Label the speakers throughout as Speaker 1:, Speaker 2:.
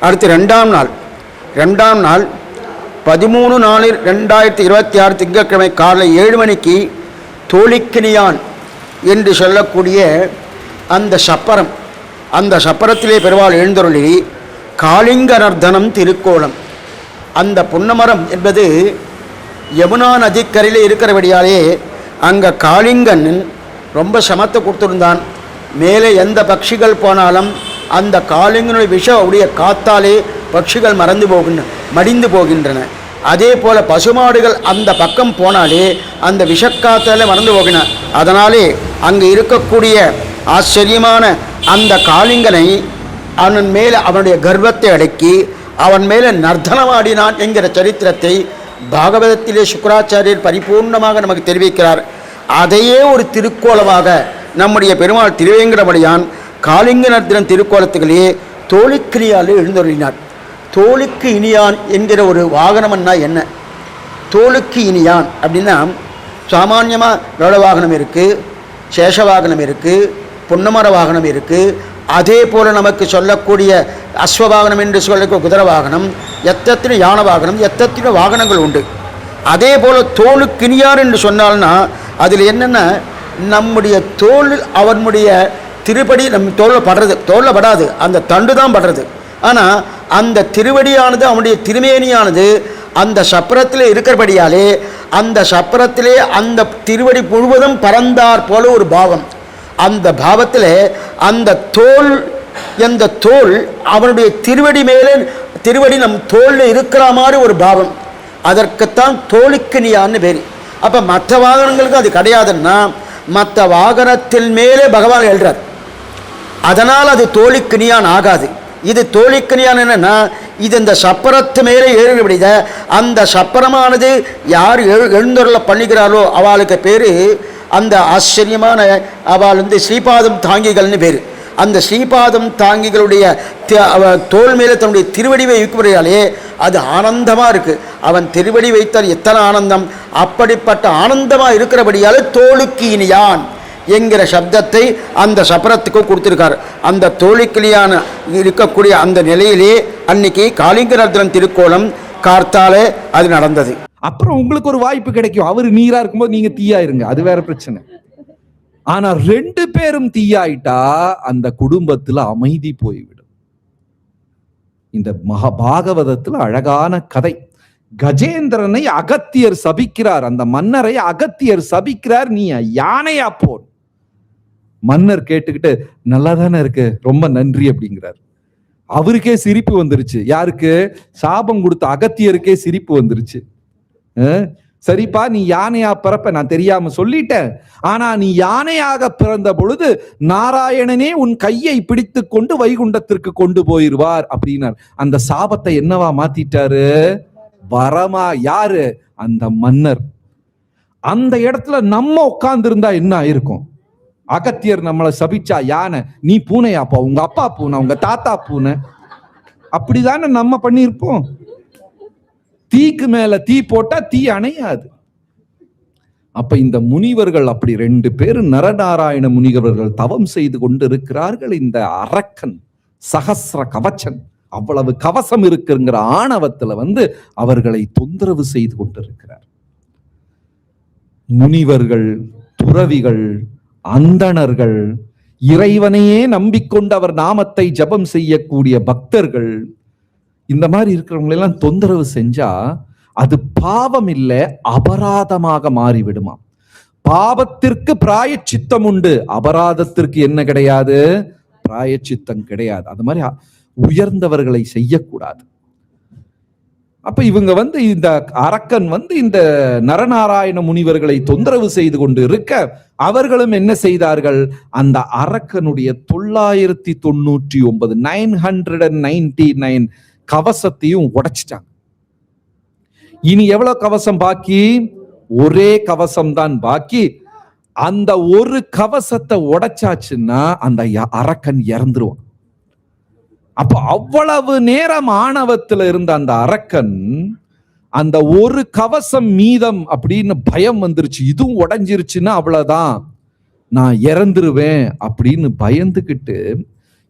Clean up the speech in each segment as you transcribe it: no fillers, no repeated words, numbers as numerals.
Speaker 1: அடுத்து ரெண்டாம் நாள் 13/4/2026 திங்கட்கிழமை காலை 7 மணிக்கு தோழிக்கினியான் என்று சொல்லக்கூடிய அந்த சப்பரத்திலே பெருமாள் எழுந்தருளி காளிங்க நர்த்தனம் திருக்கோலம். அந்த புன்னமரம் என்பது யமுனா நதிக்கரையில் இருக்கிறபடியாலே அங்கே காளிங்கன் ரொம்ப சமத்தை கொடுத்துருந்தான். மேலே எந்த பட்சிகள் போனாலும் அந்த காளிங்கனுடைய உடைய காத்தாலே பட்சிகள் மடிந்து போகின்றன. அதே போல் பசுமாடுகள் அந்த பக்கம் போனாலே அந்த விஷக்காத்தாலே மறந்து போகின. அதனாலே அங்கே இருக்கக்கூடிய ஆச்சரியமான அந்த காளிங்கனை அவன் மேலே அவனுடைய கர்வத்தை அடக்கி அவன் மேலே நர்த்தனமாடினான் என்கிற சரித்திரத்தை பாகவதத்திலே சுக்கராச்சாரியர் பரிபூர்ணமாக நமக்கு தெரிவிக்கிறார். அதையே ஒரு திருக்கோலமாக நம்முடைய பெருமாள் திருவேங்கடமடியான் காளிங்க நர்த்தனம் திருக்கோலத்துகளே தோழிக்கினியால் எழுந்தருளினார். தோளுக்கு இனியான் என்கிற ஒரு வாகனம்னா என்ன? தோளுக்கு இனியான் அப்படின்னா சாமான்யமாக கருட வாகனம் இருக்குது, சேஷ வாகனம் இருக்குது, புன்னமர வாகனம் இருக்குது. அதே போல் நமக்கு சொல்லக்கூடிய அஸ்வவாகனம் என்று சொல்லக்கூடிய குதிரை வாகனம், எத்தனை யானை வாகனம், எத்தனை வாகனங்கள் உண்டு. அதே போல் தோளுக்கினியார் என்று சொன்னால்னா அதில் என்னென்ன, நம்முடைய தோல் அவனுடைய திருப்படி நம் தோளில் படாது, அந்த தண்டு தான் படுறது. ஆனால் அந்த திருவடியானது அவனுடைய திருமேனியானது அந்த சப்பரத்தில் இருக்கிறபடியாலே அந்த சப்பரத்திலே அந்த திருவடி முழுவதும் பறந்தார் போல ஒரு பாவம். அந்த பாவத்தில் அந்த தோல் அவனுடைய திருவடி நம் தோளில் இருக்கிற மாதிரி ஒரு பாவம். அதற்குத்தான் தோளுக்கினியான்னு பேர். அப்போ மற்ற வாகனங்களுக்கு அது கிடையாதுன்னா மற்ற வாகனத்தின் மேலே பகவான் எழுறார். அதனால் அது தோளுக்கினியான் ஆகாது. இது தோழிக்கினியான் என்னன்னா, இது இந்த சப்பரத்து மேலே ஏறுபடித அந்த சப்பரமானது யார் எழுந்தருள பண்ணுகிறாரோ அவளுக்கு பேர் அந்த ஆச்சரியமான அவள் ஸ்ரீபாதம் தாங்கிகள்னு பேர். அந்த ஸ்ரீபாதம் தாங்கிகளுடைய தோல் மேலே தன்னுடைய திருவடிவை வைக்கப்படுகிறாலே அது ஆனந்தமாக இருக்குது. அவன் திருவடி வைத்தால் எத்தனை ஆனந்தம்! அப்படிப்பட்ட ஆனந்தமாக இருக்கிறபடியால் தோளுக்கு இனியான் என்கிற சப்தத்தை அந்த சப்பரத்துக்கு கொடுத்துருக்கார். அந்த தோழிக்கிளியான இருக்கக்கூடிய அந்த நிலையிலே அன்னைக்கு காளிங்க நர்த்தனம் திருக்கோலம் கார்த்தாலே அது நடந்தது.
Speaker 2: அப்புறம் உங்களுக்கு ஒரு வாய்ப்பு கிடைக்கும். அவர் நீரா இருக்கும்போது நீங்க தீயா இருங்க, அது வேற பிரச்சனை. ஆனா 2 பேரும் தீயாயிட்டா அந்த குடும்பத்துல அமைதி போய்விடும். இந்த மகாபாகவதத்துல அழகான கதை. கஜேந்திரனை அகத்தியர் சபிக்கிறார், அந்த மன்னரை அகத்தியர் சபிக்கிறார், நீ யானையா போன். மன்னர் கேட்டுக்கிட்டு நல்லா தானே இருக்கு, ரொம்ப நன்றி அப்படிங்கிறார். அவருக்கே சிரிப்பு வந்துருச்சு. யாருக்கு? சாபம் கொடுத்த அகத்தியருக்கே சிரிப்பு வந்துருச்சு. சரிப்பா, நீ யானையா பிறப்ப நான் தெரியாம சொல்லிட்டேன். ஆனா நீ யானையாக பிறந்த பொழுது நாராயணனே உன் கையை பிடித்து கொண்டு வைகுண்டத்திற்கு கொண்டு போயிருவார் அப்படின்னார். அந்த சாபத்தை என்னவா மாத்திட்டாரு? வரமா. யாரு? அந்த மன்னர். அந்த இடத்துல நம்ம உட்கார்ந்து இருந்தா என்ன இருக்கும்? அகத்தியர் நம்மளை சபிச்சா யானை, நீ பூனையாப்பா, உங்க அப்பா பூனை, உங்க தாத்தா பூனை, அப்படிதானே நம்ம பண்ணிருப்போம். தீக்கு மேல தீ போட்டா தீ அணையாது. அப்ப இந்த முனிவர்கள் அப்படி 2 பேரும் நரநாராயண முனிவர்கள் தவம் செய்து கொண்டு இருக்கிறார்கள். இந்த அரக்கன் சகஸ்ர கவச்சன் அவ்வளவு கவசம் இருக்குங்கிற ஆணவத்துல அவர்களை தொந்தரவு செய்து கொண்டிருக்கிறார். முனிவர்கள், துறவிகள், அந்தணர்கள், இறைவனையே நம்பிக்கொண்டு அவர் நாமத்தை ஜபம் செய்யக்கூடிய பக்தர்கள், இந்த மாதிரி இருக்கிறவங்களை எல்லாம் தொந்தரவு செஞ்சா அது பாவம் இல்லை, அபராதமாக மாறிவிடுமா. பாவத்திற்கு பிராயச்சித்தம் உண்டு, அபராதத்திற்கு என்ன கிடையாது? பிராயச்சித்தம் கிடையாது. அது மாதிரி உயர்ந்தவர்களை செய்யக்கூடாது. அப்ப இவங்க இந்த அரக்கன் இந்த நரநாராயண முனிவர்களை தொந்தரவு செய்து கொண்டு இருக்க அவர்களும் என்ன செய்தார்கள்? அந்த அரக்கனுடைய 999 999 கவசத்தையும் உடைச்சிட்டாங்க. இனி எவ்வளவு கவசம் பாக்கி? ஒரே கவசம் தான் பாக்கி. அந்த ஒரு கவசத்தை உடைச்சாச்சுன்னா அந்த அரக்கன் இறந்துருவான். அப்ப அவ்வளவு நேரம் ஆணவத்துல இருந்த அந்த அரக்கன் அந்த ஒரு கவசம் மீதம் அப்படின்னு பயம் வந்துருச்சு. இதுவும் உடைஞ்சிருச்சுன்னா அவ்வளவுதான், நான் இறந்துருவேன் அப்படின்னு பயந்துகிட்டு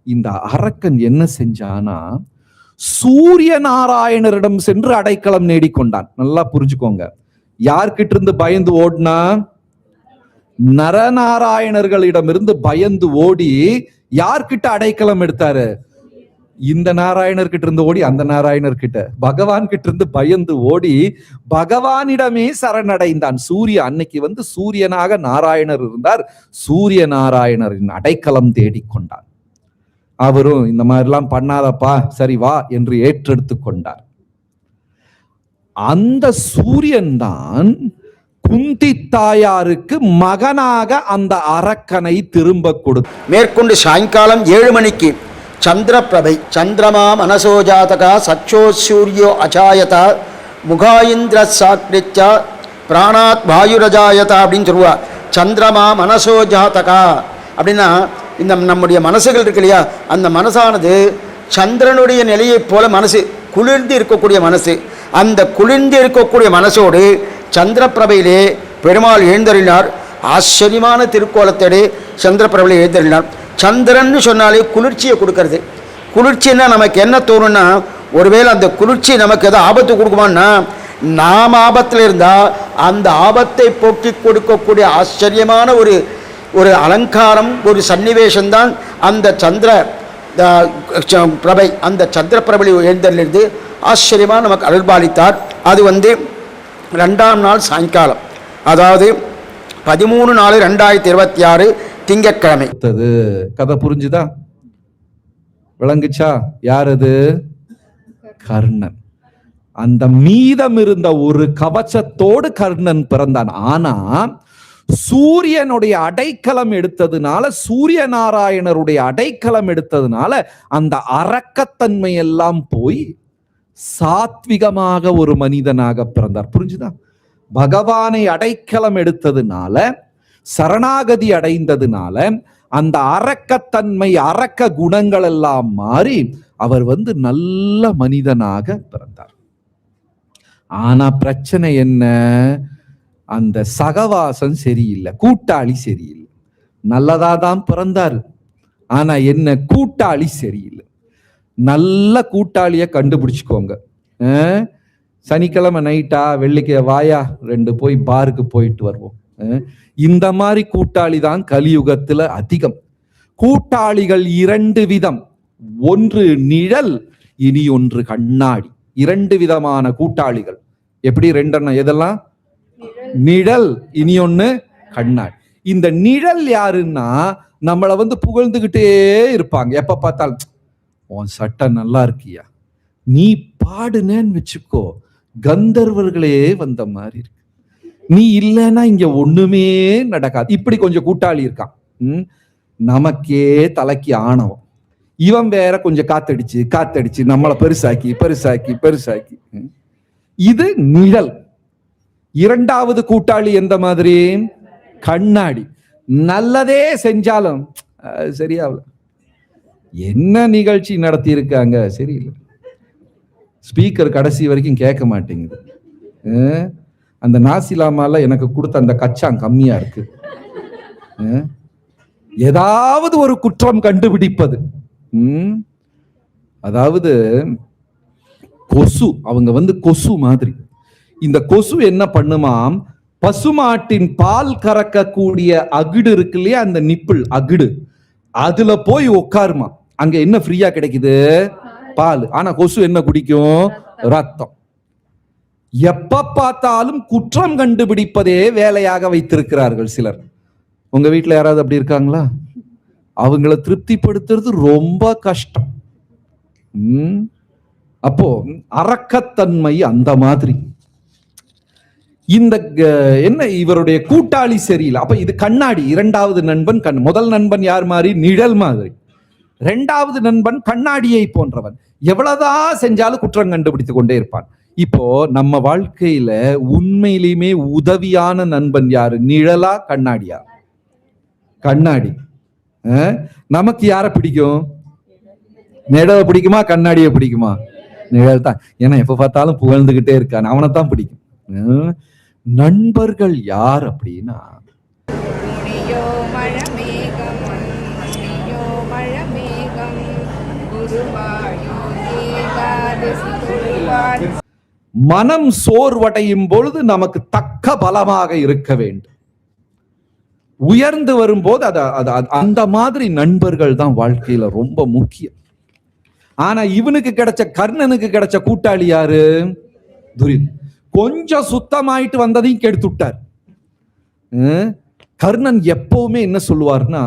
Speaker 2: இந்த அரக்கன் என்ன செஞ்சானா, சூரிய நாராயணரிடம் சென்று அடைக்கலம் நேடிக்கொண்டான். நல்லா புரிஞ்சுக்கோங்க. யார்கிட்ட இருந்து பயந்து ஓடினா? நரநாராயணர்களிடமிருந்து பயந்து ஓடி யார்கிட்ட அடைக்கலம் எடுத்தாரு? இந்த நாராயணர் கிட்ட இருந்து ஓடி அந்த நாராயணர் கிட்ட, பகவான் கிட்ட இருந்து பயந்து ஓடி பகவானிடமே சரணடைந்தான். அன்னைக்கு சூரியனாக நாராயணர் இருந்தார். சூரிய நாராயணரின் அடைக்கலம் தேடிக்கொண்டார். அவரும் இந்த மாதிரிலாம் பண்ணாதப்பா, சரி வா என்று ஏற்றெடுத்து கொண்டார். அந்த சூரியன் தான் குந்தி தாயாருக்கு மகனாக அந்த அரக்கனை திரும்ப கொடுத்து.
Speaker 1: மேற்கொண்டு சாயங்காலம் 7 மணிக்கு சந்திரபிரபை சந்திரமா மனசோஜாதகா சச்சோ சூரியோ அஜாயதா முகாயிந்திர சாக்ரிச்சா பிராணாத் வாயுரஜாயதா அப்படின்னு சொல்லுவா. சந்திரமா மனசோஜாதகா அப்படின்னா இந்த நம்முடைய மனசுகள் இருக்கு இல்லையா, அந்த மனசானது சந்திரனுடைய நிலையைப் போல மனசு குளிர்ந்து இருக்கக்கூடிய மனசு. அந்த குளிர்ந்து இருக்கக்கூடிய மனசோடு சந்திரபிரபையிலே பெருமாள் எழுந்தருளினார். ஆச்சரியமான திருக்கோலத்தோடு சந்திரபிரபையில் எழுந்தருளினார். சந்திரன் சொன்னாலே குளிர்ச்சியை கொடுக்கறது. குளிர்ச்சின்னா நமக்கு என்ன தோணுன்னா, ஒருவேளை அந்த குளிர்ச்சி நமக்கு எதாவது ஆபத்து கொடுக்குமான்னா, நாம் ஆபத்தில் இருந்தால் அந்த ஆபத்தை போக்கி கொடுக்கக்கூடிய ஆச்சரியமான ஒரு அலங்காரம், ஒரு சன்னிவேசம்தான் அந்த சந்திர பிரபை. அந்த சந்திர பிரபையில் எழுந்தரிலிருந்து ஆச்சரியமாக நமக்கு அருள்பாலித்தார். அது 2ஆம் நாள் சாயங்காலம், அதாவது 13/4/2026 திங்கட்கிழமை.
Speaker 2: கதை புரிஞ்சுதா? விளங்குச்சா? யார் அது? கர்ணன். அந்த மீதம் இருந்த ஒரு கவச்சத்தோடு கர்ணன் பிறந்தான். ஆனா சூரியனுடைய அடைக்கலம் எடுத்ததுனால, சூரிய நாராயணருடைய அடைக்கலம் எடுத்ததுனால அந்த அரக்கத்தன்மை எல்லாம் போய் சாத்விகமாக ஒரு மனிதனாக பிறந்தார். புரிஞ்சுதா? பகவானை அடைக்கலம் எடுத்ததுனால, சரணாகதி அடைந்ததுனால அந்த அரக்கத்தன்மை, அரக்க குணங்கள் எல்லாம் மாறி அவர் நல்ல மனிதனாக பிறந்தார். ஆனா பிரச்சனை என்ன? அந்த சகவாசம் சரியில்லை, கூட்டாளி சரியில்லை. நல்லதாதான் பிறந்தாரு, ஆனா என்ன, கூட்டாளி சரியில்லை. நல்ல கூட்டாளிய கண்டுபிடிச்சுக்கோங்க. சனிக்கிழமை நைட்டா, வெள்ளிக்கிழமை வாயா 2 போய் பாருக்கு போயிட்டு வருவோம். இந்த மாதிரி கூட்டாளி தான் கலியுகத்துல அதிகம். கூட்டாளிகள் 2 விதம். ஒன்று நிழல், இனி ஒன்று கண்ணாடி. 2 விதமான கூட்டாளிகள். எப்படி 2? எதெல்லாம்? நிழல், இனி ஒண்ணு கண்ணாடி. இந்த நிழல் யாருன்னா, நம்மளை புகழ்ந்துகிட்டே இருப்பாங்க. எப்ப பார்த்தாலும், உன் சட்டை நல்லா இருக்கியா, நீ பாடுனேன்னு வச்சுக்கோ, கந்தர்வர்களே வந்த மாதிரி இருக்கு, நீ இல்லைன்னா இங்க ஒண்ணுமே நடக்காது. இப்படி கொஞ்சம் கூட்டாளி இருக்கான். நமக்கே தலைக்கு ஆணவம். இவன் வேற கொஞ்சம் காத்தடிச்சு நம்மளை பெருசாக்கி. இது நிழல். 2வது கூட்டாளி எந்த மாதிரி? கண்ணாடி. நல்லதே செஞ்சாலும் சரியாவல, என்ன நிகழ்ச்சி நடத்தி இருக்காங்க சரியில்லை, ஸ்பீக்கர் கடைசி வரைக்கும் கேட்க மாட்டேங்குது, அந்த நாசிலாமால எனக்கு கொடுத்த அந்த கச்சான் கம்மியா இருக்கு, ஏதாவது ஒரு குற்றம் கண்டுபிடிப்பது. அதாவது கொசு, அவங்க கொசு மாதிரி. இந்த கொசு என்ன பண்ணுமாம், பசுமாட்டின் பால் கறக்கக்கூடிய அகிடு இருக்கு இல்லையா, அந்த நிப்பிள் அகிடு, அதுல போய் உட்காருமா. அங்க என்ன ஃப்ரீயா கிடைக்குது? பால். ஆனா கொசு என்ன குடிக்கும்? ரத்தம். எப்ப பார்த்தாலும் குற்றம் கண்டுபிடிப்பதே வேலையாக வைத்திருக்கிறார்கள் சிலர். உங்க வீட்டுல யாராவது அப்படி இருக்காங்களா? அவங்கள திருப்திப்படுத்துறது ரொம்ப கஷ்டம். அப்போ அரக்கத்தன்மை அந்த மாதிரி. இந்த என்ன, இவருடைய கூட்டாளி சரியில்லை. அப்ப இது கண்ணாடி. 2வது நண்பன் முதல் நண்பன் யார் மாதிரி? நிழல் மாதிரி. 2வது நண்பன் கண்ணாடியை போன்றவன். எவ்வளவுதான் செஞ்சாலும் குற்றம் கண்டுபிடித்துக் கொண்டே இருப்பான். இப்போ நம்ம வாழ்க்கையில உண்மையிலுமே உதவியான நண்பன் யாரு? நிழலா கண்ணாடியா? கண்ணாடி. நமக்கு யார பிடிக்கும்? நிழலை பிடிக்குமா கண்ணாடியை பிடிக்குமா? நிழல் தான். ஏன்னா எப்ப பார்த்தாலும் புகழ்ந்துகிட்டே இருக்கான், அவனைத்தான் பிடிக்கும். நண்பர்கள் யார் அப்படின்னா, மனம் சோர்வடையும் பொழுது நமக்கு தக்க பலமாக இருக்க வேண்டும். உயர்ந்து வரும்போது அந்த மாதிரி நண்பர்கள் தான் வாழ்க்கையில ரொம்ப முக்கியம். ஆனா இவனுக்கு கிடைச்ச, கர்ணனுக்கு கிடைச்ச கூட்டாளி யாரு? துரியோதனன். கொஞ்சம் சுத்தமாயிட்டு வந்ததையும் கெடுத்து விட்டார். கர்ணன் எப்பவுமே என்ன சொல்லுவார்னா,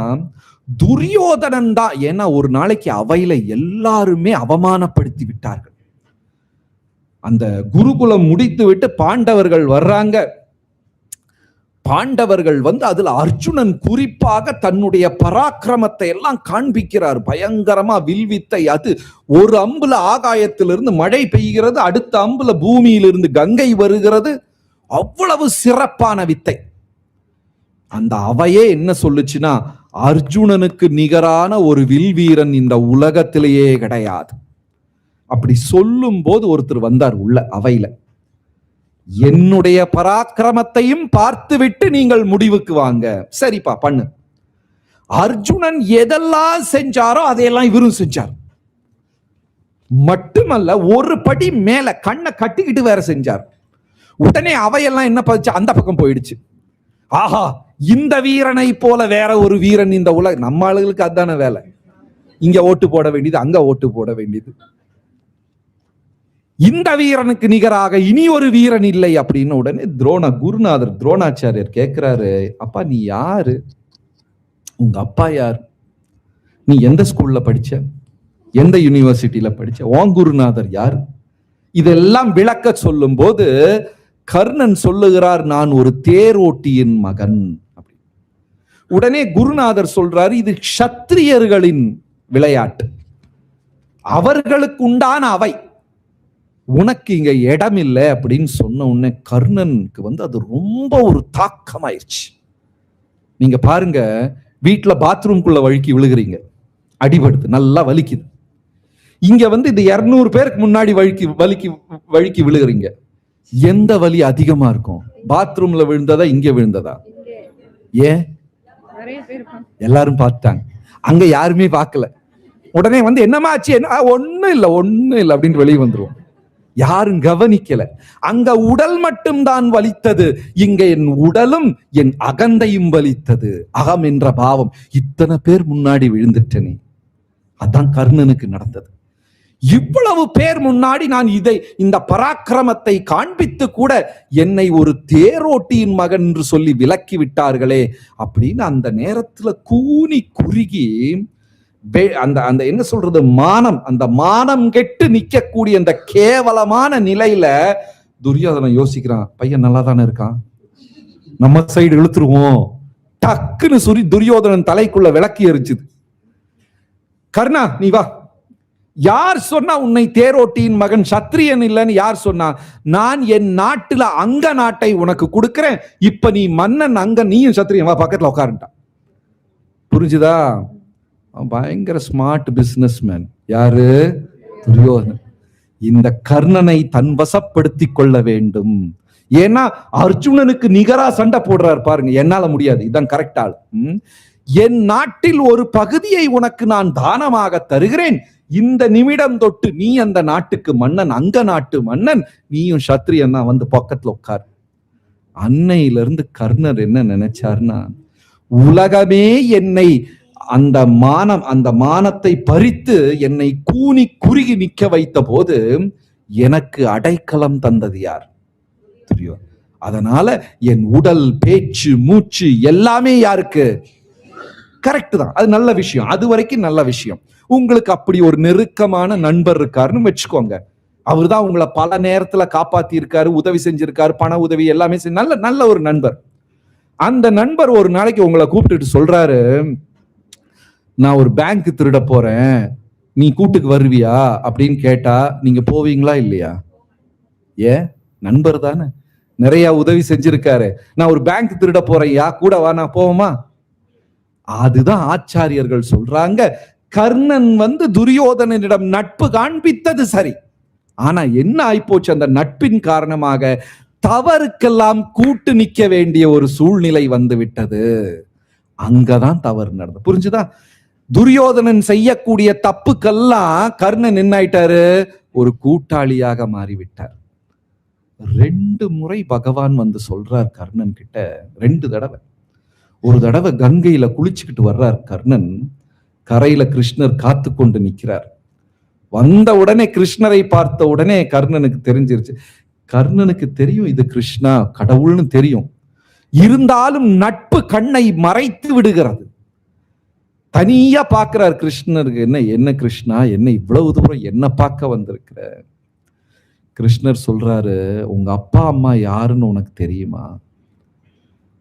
Speaker 2: துரியோதனன் தான். ஏன்னா ஒரு நாளைக்கு அவையில எல்லாருமே அவமானப்படுத்தி விட்டார்கள். அந்த குருகுலம் முடித்து விட்டு பாண்டவர்கள் வர்றாங்க. பாண்டவர்கள் வந்து அதுல அர்ஜுனன் குறிப்பாக தன்னுடைய பராக்கிரமத்தை எல்லாம் காண்பிக்கிறார். பயங்கரமா வில்வித்தை. அது ஒரு அம்புல ஆகாயத்திலிருந்து மழை பெய்கிறது, அடுத்த அம்புல பூமியிலிருந்து கங்கை வருகிறது. அவ்வளவு சிறப்பான வித்தை. அந்த அவையே என்ன சொல்லுச்சுன்னா, அர்ஜுனனுக்கு நிகரான ஒரு வில்வீரன் இந்த உலகத்திலேயே கிடையாது. அப்படி சொல்லும் போது ஒருத்தர் வந்தார் உள்ள அவையில. என்னுடைய பராக்கிரமத்தையும் பார்த்துவிட்டு நீங்கள் முடிவுக்கு வாங்க. சரிப்பா பண்ணு. அர்ஜுனன் எதெல்லாம் செஞ்சாரோ அதையெல்லாம் இவரும் செஞ்சார். மட்டுமல்ல, ஒரு படி மேல கண்ணை கட்டிக்கிட்டு வேற செஞ்சார். உடனே அவையெல்லாம் என்ன பண்ணுச்சு, அந்த பக்கம் போயிடுச்சு. ஆஹா, இந்த வீரனை போல வேற ஒரு வீரன் இந்த உலக. நம்ம ஆளுகளுக்கு அதான வேலை. இங்க ஓட்டு போட வேண்டியது, அங்க ஓட்டு போட வேண்டியது. இந்த வீரனுக்கு நிகராக இனி ஒரு வீரன் இல்லை அப்படின்னு உடனே குருநாதர் துரோணாச்சாரியர் கேட்கிறாரு, அப்பா நீ யாரு? உங்க அப்பா யார்? நீ எந்த ஸ்கூல்ல படிச்ச? எந்த யூனிவர்சிட்டியில படிச்ச? உன் குருநாதர் யார்? இதெல்லாம் விளக்க சொல்லும் போது கர்ணன் சொல்லுகிறார், நான் ஒரு தேரோட்டியின் மகன். உடனே குருநாதர் சொல்றாரு, இது க்ஷத்திரியர்களின் விளையாட்டு, அவர்களுக்கு உண்டான அவை, உனக்கு இங்க இடம் இல்லை அப்படின்னு சொன்ன உடனே கர்ணனுக்கு வந்து அது ரொம்ப ஒரு தாக்கமாயிருச்சு. நீங்க பாருங்க, வீட்டுல பாத்ரூம்குள்ள வழுக்கி விழுகிறீங்க, அடிபடுது, நல்லா வலிக்குது. இங்க வந்து இது 200 பேருக்கு முன்னாடி வழுக்கி விழுகிறீங்க. எந்த வலி அதிகமா இருக்கும்? பாத்ரூம்ல விழுந்ததா, இங்க விழுந்ததா? ஏன்? எல்லாரும் பார்த்தாங்க, அங்க யாருமே பார்க்கல. உடனே வந்து என்னமா ஆச்சு? என்ன? ஒண்ணும் இல்லை அப்படின்னு வெளியே வந்துருவோம். யாரும் கவனிக்கல. அங்க உடல் மட்டும்தான் வலித்தது, இங்க என் உடலும் என் அகந்தையும் வலித்தது. அகம் என்ற பாவம். இத்தனை பேர் முன்னாடி விழுந்துட்டனே. அதான் கர்ணனுக்கு நடந்தது. இவ்வளவு பேர் முன்னாடி நான் இந்த பராக்கிரமத்தை காண்பித்து கூட என்னை ஒரு தேரோட்டியின் மகன் என்று சொல்லி விலக்கி விட்டார்களே அப்படின்னு அந்த நேரத்துல கூனி குறுகி அந்த என்ன சொல்றது, மானம், அந்த மானம் கெட்டு நிக்கக்கூடிய அந்த கேவலமான நிலையில துரியோதனன் யோசிக்கிறான், பையன் நல்லா தானே இருக்கான், நம்ம சைடு இழுத்துருவோம். டக்குன்னு சொல்லி துரியோதனன் தலைக்குள்ள விளக்கி எரிச்சுது. கர்ணா நீ வா. யார் சொன்னா உன்னை தேரோட்டியின் மகன், சத்திரியன் இல்லைன்னு யார் சொன்னா? நான் என் நாட்டுல அங்க நாட்டை உனக்கு கொடுக்கிறேன், இப்ப நீ மன்னன், அங்க நீயும் சத்திரியன், வா பக்கத்துல உட்காருட்டான். புரிஞ்சுதா? பயங்கர ஸ்மார்ட் பிசினஸ் மேன். யாரு? துரியோதனன். இந்த கர்ணனை தன் வசப்படுத்தி கொள்ள வேண்டும். ஏன்னா அர்ஜுனனுக்கு நிகரா சண்டை போடுறார் பாருங்க. என்னால முடியாது, இதுதான் கரெக்ட் ஆள். என் நாட்டில் ஒரு பகுதியை உனக்கு நான் தானமாக தருகிறேன், இந்த நிமிடம் தொட்டு நீ அந்த நாட்டுக்கு மன்னன், அங்க நாட்டு மன்னன், நீயும் சத்திரியன் தான், வந்து பக்கத்துல உட்கார். அன்னையிலிருந்து கர்ணர் என்ன நினைச்சார்னா, உலகமே என்னை அந்த மானத்தை பறித்து என்னை கூனி குறுகி நிக்க வைத்த போது எனக்கு அடைக்கலம் தந்தது யார்? தெரியும். அதனால என் உடல், பேச்சு, மூச்சு எல்லாமே யாருக்கு? கரெக்ட் தான். அது நல்ல விஷயம், அது வரைக்கும் நல்ல விஷயம். உங்களுக்கு அப்படி ஒரு நெருக்கமான நண்பர் இருக்காருன்னு வச்சுக்கோங்க. அவர் தான் உங்களை பல நேரத்துல காப்பாத்தி இருக்காரு, உதவி செஞ்சிருக்காரு, பண உதவி எல்லாமே நல்ல ஒரு நண்பர். அந்த நண்பர் ஒரு நாளைக்கு உங்களை கூப்பிட்டுட்டு சொல்றாரு, நான் ஒரு பேங்க் திருட போறேன், நீ கூட்டுக்கு வருவியா அப்படின்னு கேட்டா நீங்க போவீங்களா இல்லையா? ஏன்? நண்பர் தானே, நிறைய உதவி செஞ்சிருக்காரு. நான் ஒரு பேங்க் திருட போறேன்யா, கூட வா, நான் போவோமா? அதுதான் ஆச்சாரியர்கள் சொல்றாங்க, கர்ணன் வந்து துரியோதனனிடம் நட்பு காண்பித்தது சரி. ஆனா என்ன ஆயிப்போச்சு, அந்த நட்பின் காரணமாக தவறுக்கெல்லாம் கூட்டு நிக்க வேண்டிய ஒரு சூழ்நிலை வந்து விட்டது. அங்கதான் தவறு நடந்தது. புரிஞ்சுதா? துரியோதனன் செய்யக்கூடிய தப்புக்கெல்லாம் கர்ணன் என்ன ஆயிட்டாரு? ஒரு கூட்டாளியாக மாறிவிட்டார். 2 முறை பகவான் வந்து சொல்றார் கர்ணன் கிட்ட, 2 தடவை. ஒரு தடவை கங்கையில குளிச்சுக்கிட்டு வர்றார் கர்ணன், கரையில கிருஷ்ணர் காத்து கொண்டு நிற்கிறார். வந்த உடனே கிருஷ்ணரை பார்த்த உடனே கர்ணனுக்கு தெரிஞ்சிருச்சு. கர்ணனுக்கு தெரியும் இது கிருஷ்ணா கடவுள்னு தெரியும், இருந்தாலும் நட்பு கண்ணை மறைத்து விடுகிறது. தனியா பார்க்கிறார் கிருஷ்ணருக்கு. என்ன கிருஷ்ணா, என்ன இவ்வளவு தூரம் என்ன பார்க்க வந்திருக்கிற? கிருஷ்ணர் சொல்றாரு, உங்க அப்பா அம்மா யாருன்னு உனக்கு தெரியுமா?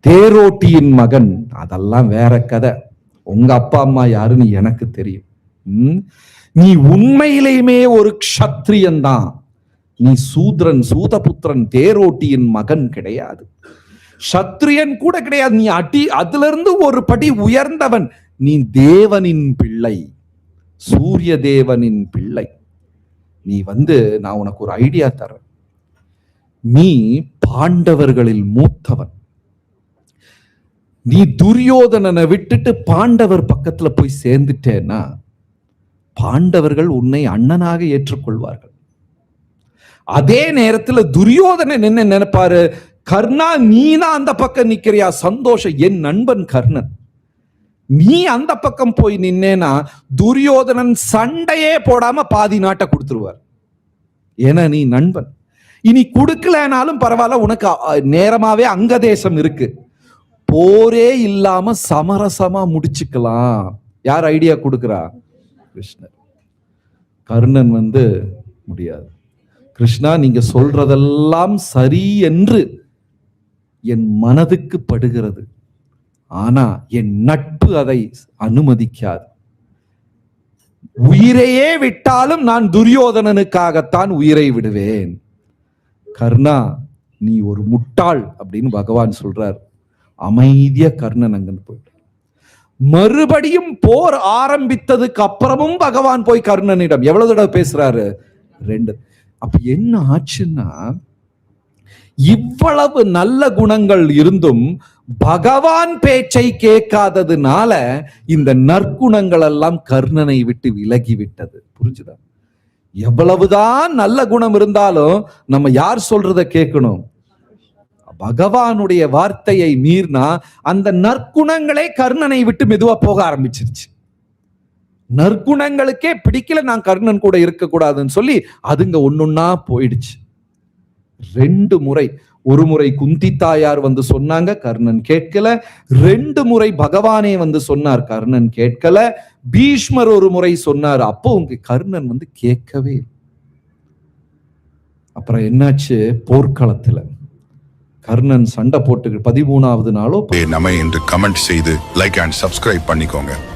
Speaker 2: தேரோட்டியின் மகன். அதெல்லாம் வேற கதை. உங்க அப்பா அம்மா யாருன்னு எனக்கு தெரியும். நீ உண்மையிலேயுமே ஒரு க்ஷத்ரியன் தான். நீ சூத்ரன், சூதபுத்திரன், தேரோட்டியின் மகன் கிடையாது, சத்திரியன் கூட கிடையாது. நீ அதுல இருந்து ஒரு படி உயர்ந்தவன். நீ தேவனின் பிள்ளை, சூரிய தேவனின் பிள்ளை. நீ நான் உனக்கு ஒரு ஐடியா தரேன். நீ பாண்டவர்களில் மூத்தவன். நீ துரியோதனனை விட்டுட்டு பாண்டவர் பக்கத்துல போய் சேர்ந்துட்டேன்னா பாண்டவர்கள் உன்னை அண்ணனாக ஏற்றுக்கொள்வார்கள். அதே நேரத்துல துரியோதனன் என்ன நினைப்பாரு, கர்ணா நீதான் அந்த பக்கம் நிக்கிறியா, சந்தோஷம், என் நண்பன் கர்ணன். நீ அந்த பக்கம் போய் நின்னேனா துரியோதனன் சண்டையே போடாம பாதி நாட்டை கொடுத்துருவார். ஏன்னா நீ நண்பன். இனி கொடுக்கலனாலும் பரவாயில்ல, உனக்கு நேரமாவே அங்க தேசம் இருக்கு, போரே இல்லாம சமரசமா முடிச்சுக்கலாம். யார் ஐடியா கொடுக்கிறா? கிருஷ்ணர். கர்ணன் முடியாது. கிருஷ்ணா நீங்க சொல்றதெல்லாம் சரி என்று என் மனதுக்கு படுகிறது, ஆனா என் நட்பு அதை அனுமதிக்காது. உயிரையே விட்டாலும் நான் துரியோதனனுக்காகத்தான் உயிரை விடுவேன். கர்ணா நீ ஒரு முட்டாள் அப்படின்னு பகவான் சொல்றார். அமைதியா கர்ணன் அங்கன்னு போயிட்டு மறுபடியும் போர் ஆரம்பித்ததுக்கு அப்புறமும் பகவான் போய் கர்ணனிடம் எவ்வளவு தடவை பேசுறாரு? 2. அப்ப என்ன ஆச்சுன்னா, இவ்வளவு நல்ல குணங்கள் இருந்தும் பகவான் பேச்சை கேட்காததுனால இந்த நற்குணங்கள் எல்லாம் கர்ணனை விட்டு விலகி விட்டது. புரிஞ்சுதா? எவ்வளவுதான் நல்ல குணம் இருந்தாலும் நம்ம யார் சொல்றத கேட்கணும்? பகவானுடைய வார்த்தையை மீறினா அந்த நற்குணங்களே கர்ணனை விட்டு மெதுவா போக ஆரம்பிச்சிருச்சு. நற்குணங்களுக்கே பிடிக்கல, நான் கர்ணன் கூட இருக்கக்கூடாதுன்னு சொல்லி அதுங்க ஒன்னொன்னா போயிடுச்சு. 2 முறை. ஒரு முறை குந்தி தாயார் சொன்னாங்க, கர்ணன் கேட்கல. 2 முறை பகவானே சொன்னார், கர்ணன் கேட்கல. பீஷ்மர் ஒரு முறை சொன்னார், அப்போ உங்க கர்ணன் கேட்கவே. அப்புறம் என்னாச்சு? போர்க்களத்துல கர்ணன் சண்டை போட்டு 13வது நாளோ
Speaker 3: நம்ம என்று கமெண்ட் செய்து லைக் அண்ட் சப்ஸ்கிரைப் பண்ணிக்கோங்க.